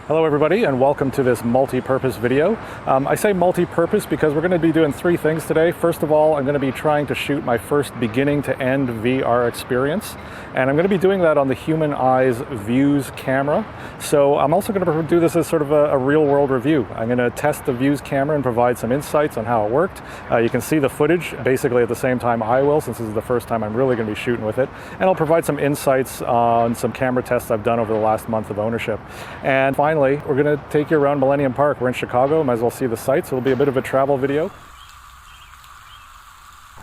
Hello everybody and welcome to this multi-purpose video. I say multi-purpose because we're going to be doing three things today. First of all, I'm going to be trying to shoot my first beginning to end VR experience, and I'm going to be doing that on the Humaneyes Vuze camera. So I'm also going to do this as sort of a real world review. I'm going to test the Vuze camera and provide some insights on how it worked. You can see the footage basically at the same time I will, since this is the first time I'm really going to be shooting with it. And I'll provide some insights on some camera tests I've done over the last month of ownership. And finally, we're going to take you around Millennium Park. We're in Chicago, might as well see the sights. It'll be a bit of a travel video.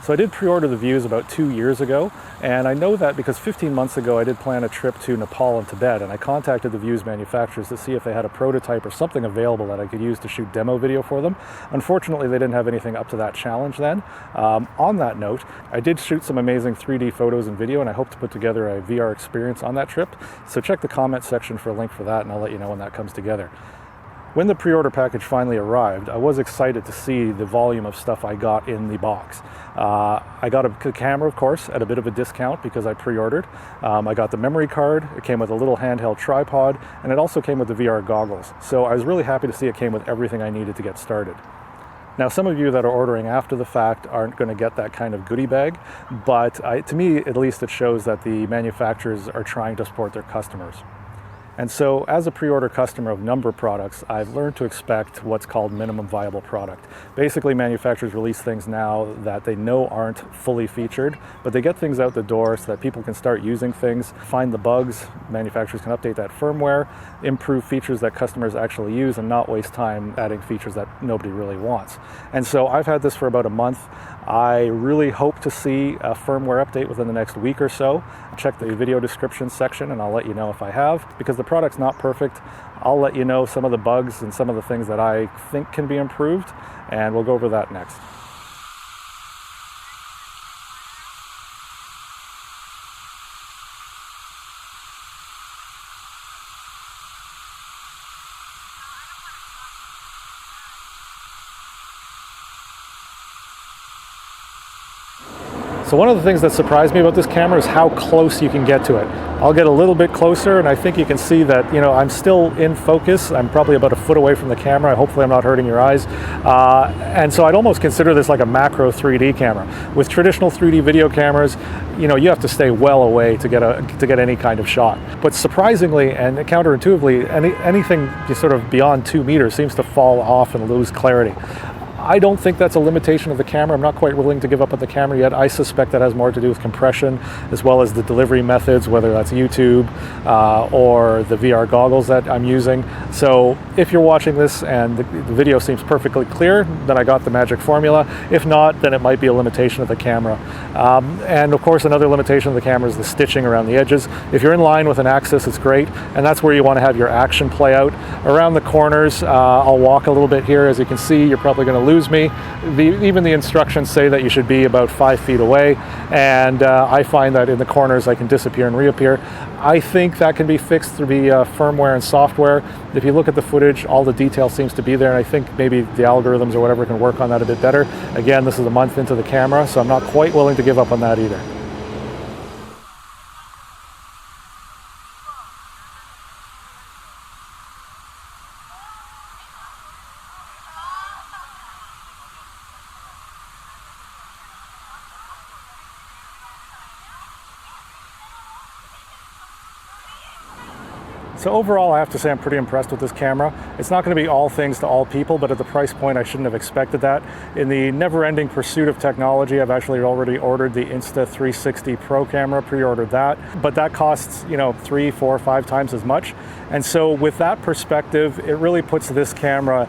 So I did pre-order the Vuze about 2 years ago, and I know that because 15 months ago I did plan a trip to Nepal and Tibet, and I contacted the Vuze manufacturers to see if they had a prototype or something available that I could use to shoot demo video for them. Unfortunately, they didn't have anything up to that challenge then. On that note, I did shoot some amazing 3D photos and video, and I hope to put together a VR experience on that trip. So check the comment section for a link for that, and I'll let you know when that comes together. When the pre-order package finally arrived, I was excited to see the volume of stuff I got in the box. I got a camera, of course, at a bit of a discount because I pre-ordered. I got the memory card, it came with a little handheld tripod, and it also came with the VR goggles. So I was really happy to see it came with everything I needed to get started. Now, some of you that are ordering after the fact aren't going to get that kind of goodie bag, but to me, at least, it shows that the manufacturers are trying to support their customers. And so as a pre-order customer of number products, I've learned to expect what's called minimum viable product. Basically, manufacturers release things now that they know aren't fully featured, but they get things out the door so that people can start using things, find the bugs, manufacturers can update that firmware, improve features that customers actually use, and not waste time adding features that nobody really wants. And so I've had this for about a month. I really hope to see a firmware update within the next week or so. Check the video description section and I'll let you know if I have. Because the product's not perfect, I'll let you know some of the bugs and some of the things that I think can be improved, and we'll go over that next. So one of the things that surprised me about this camera is how close you can get to it. I'll get a little bit closer and I think you can see that, I'm still in focus. I'm probably about a foot away from the camera. Hopefully I'm not hurting your eyes. And so I'd almost consider this like a macro 3D camera. With traditional 3D video cameras, you have to stay well away to get any kind of shot. But surprisingly and counterintuitively, anything sort of beyond 2 meters seems to fall off and lose clarity. I don't think that's a limitation of the camera. I'm not quite willing to give up on the camera yet. I suspect that has more to do with compression as well as the delivery methods, whether that's YouTube or the VR goggles that I'm using. So if you're watching this and the video seems perfectly clear, then I got the magic formula. If not, then it might be a limitation of the camera. And of course, another limitation of the camera is the stitching around the edges. If you're in line with an axis, it's great. And that's where you want to have your action play out. Around the corners, I'll walk a little bit here. As you can see, you're probably going to lose me. Even the instructions say that you should be about 5 feet away, and I find that in the corners I can disappear and reappear. I think that can be fixed through the firmware and software. If you look at the footage, all the detail seems to be there, and I think maybe the algorithms or whatever can work on that a bit better. Again, this is a month into the camera, so I'm not quite willing to give up on that either. So overall, I have to say I'm pretty impressed with this camera. It's not going to be all things to all people, but at the price point, I shouldn't have expected that. In the never-ending pursuit of technology, I've actually already ordered the Insta360 Pro camera, pre-ordered that, but that costs, 3, 4, 5 times as much. And so with that perspective, it really puts this camera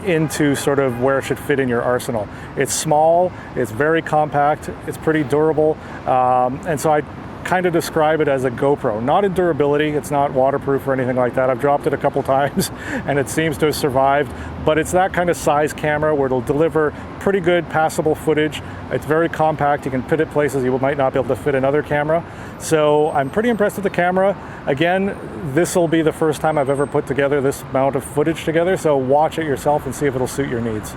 into sort of where it should fit in your arsenal. It's small, it's very compact, it's pretty durable, and so I kind of describe it as a GoPro. Not in durability, it's not waterproof or anything like that. I've dropped it a couple times and it seems to have survived, but it's that kind of size camera where it'll deliver pretty good passable footage. It's very compact, you can fit it places you might not be able to fit another camera. So I'm pretty impressed with the camera. Again, this will be the first time I've ever put together this amount of footage together, so watch it yourself and see if it'll suit your needs.